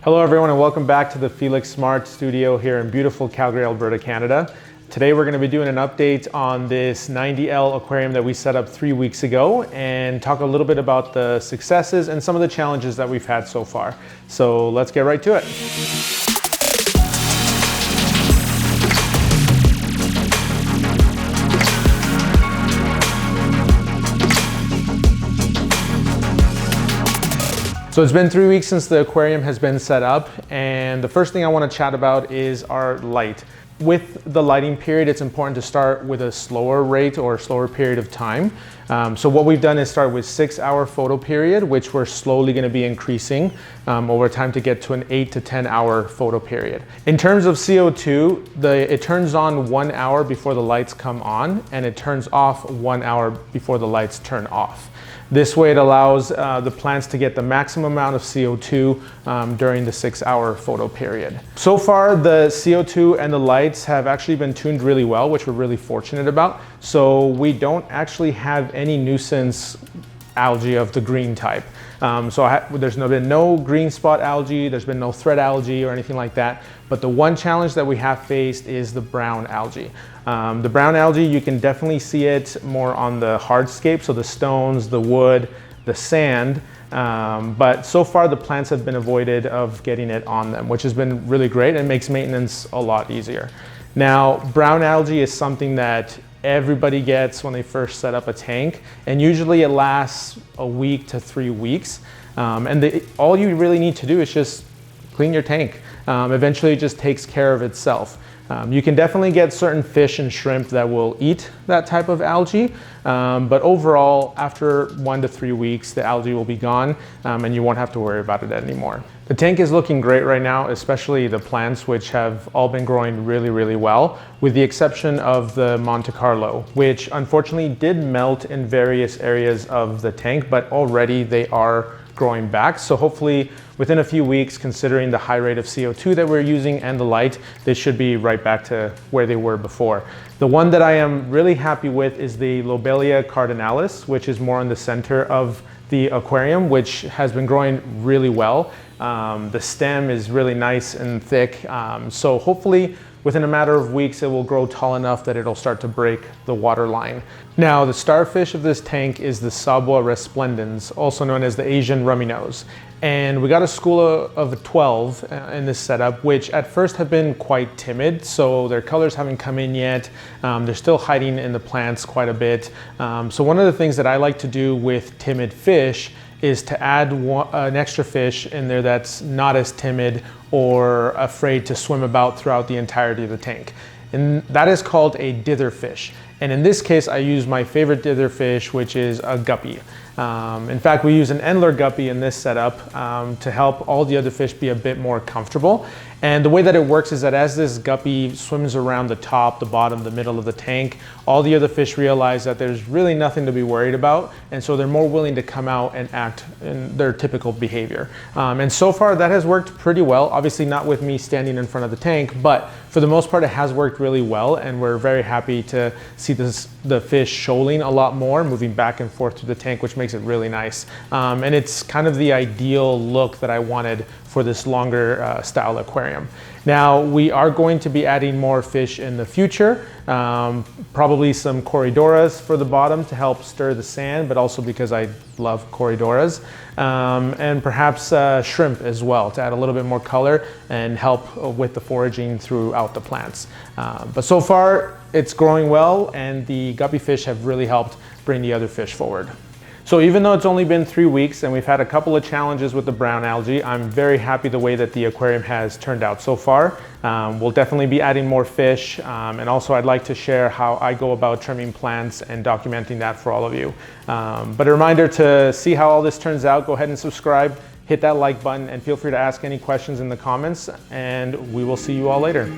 Hello everyone and welcome back to the Felix Smart Studio here in beautiful Calgary, Alberta, Canada. Today we're going to be doing an update on this 90L aquarium that we set up 3 weeks ago and talk a little bit about the successes and some of the challenges that we've had so far. So let's get right to it. So it's been 3 weeks since the aquarium has been set up, and the first thing I want to chat about is our light. With the lighting period, it's important to start with a slower rate or slower period of time. So what we've done is start with 6-hour photo period, which we're slowly going to be increasing over time to get to an 8 to 10 hour photo period. In terms of CO2, it turns on 1 hour before the lights come on, and it turns off 1 hour before the lights turn off. This way it allows the plants to get the maximum amount of CO2 during the 6-hour photo period. So far, the CO2 and the lights have actually been tuned really well, which we're really fortunate about. So we don't actually have any nuisance algae of the green type. There's been no green spot algae, there's been no thread algae or anything like that. But the one challenge that we have faced is the brown algae. The brown algae, you can definitely see it more on the hardscape, so the stones, the wood, the sand. But so far the plants have been avoided of getting it on them, which has been really great and makes maintenance a lot easier. Now, brown algae is something that everybody gets when they first set up a tank, and usually it lasts a week to 3 weeks. All you really need to do is just clean your tank. Eventually it just takes care of itself. You can definitely get certain fish and shrimp that will eat that type of algae, but overall, after 1 to 3 weeks, the algae will be gone and you won't have to worry about it anymore. The tank is looking great right now, especially the plants, which have all been growing really, really well, with the exception of the Monte Carlo, which unfortunately did melt in various areas of the tank, but already they are growing back. So hopefully within a few weeks, considering the high rate of CO2 that we're using and the light, they should be right back to where they were before. The one that I am really happy with is the Lobelia cardinalis, which is more in the center of the aquarium, which has been growing really well. The stem is really nice and thick. So hopefully within a matter of weeks, it will grow tall enough that it'll start to break the water line. Now, the starfish of this tank is the Sabua resplendens, also known as the Asian rummy nose. And we got a school of 12 in this setup, which at first have been quite timid. So their colors haven't come in yet. They're still hiding in the plants quite a bit. So one of the things that I like to do with timid fish is to add an extra fish in there that's not as timid or afraid to swim about throughout the entirety of the tank. And that is called a dither fish. And in this case, I use my favorite dither fish, which is a guppy. In fact, we use an Endler guppy in this setup to help all the other fish be a bit more comfortable. And the way that it works is that as this guppy swims around the top, the bottom, the middle of the tank, all the other fish realize that there's really nothing to be worried about. And so they're more willing to come out and act in their typical behavior. And so far that has worked pretty well. Obviously not with me standing in front of the tank, but for the most part it has worked really well. And we're very happy to see the fish shoaling a lot more, moving back and forth through the tank, which makes it really nice. And it's kind of the ideal look that I wanted for this longer style aquarium. Now, we are going to be adding more fish in the future, probably some Corydoras for the bottom to help stir the sand, but also because I love Corydoras, and perhaps shrimp as well to add a little bit more color and help with the foraging throughout the plants. But so far, it's growing well, and the guppy fish have really helped bring the other fish forward. So even though it's only been 3 weeks and we've had a couple of challenges with the brown algae, I'm very happy the way that the aquarium has turned out so far. We'll definitely be adding more fish, and also I'd like to share how I go about trimming plants and documenting that for all of you. But a reminder to see how all this turns out, go ahead and subscribe, hit that like button, and feel free to ask any questions in the comments, and we will see you all later.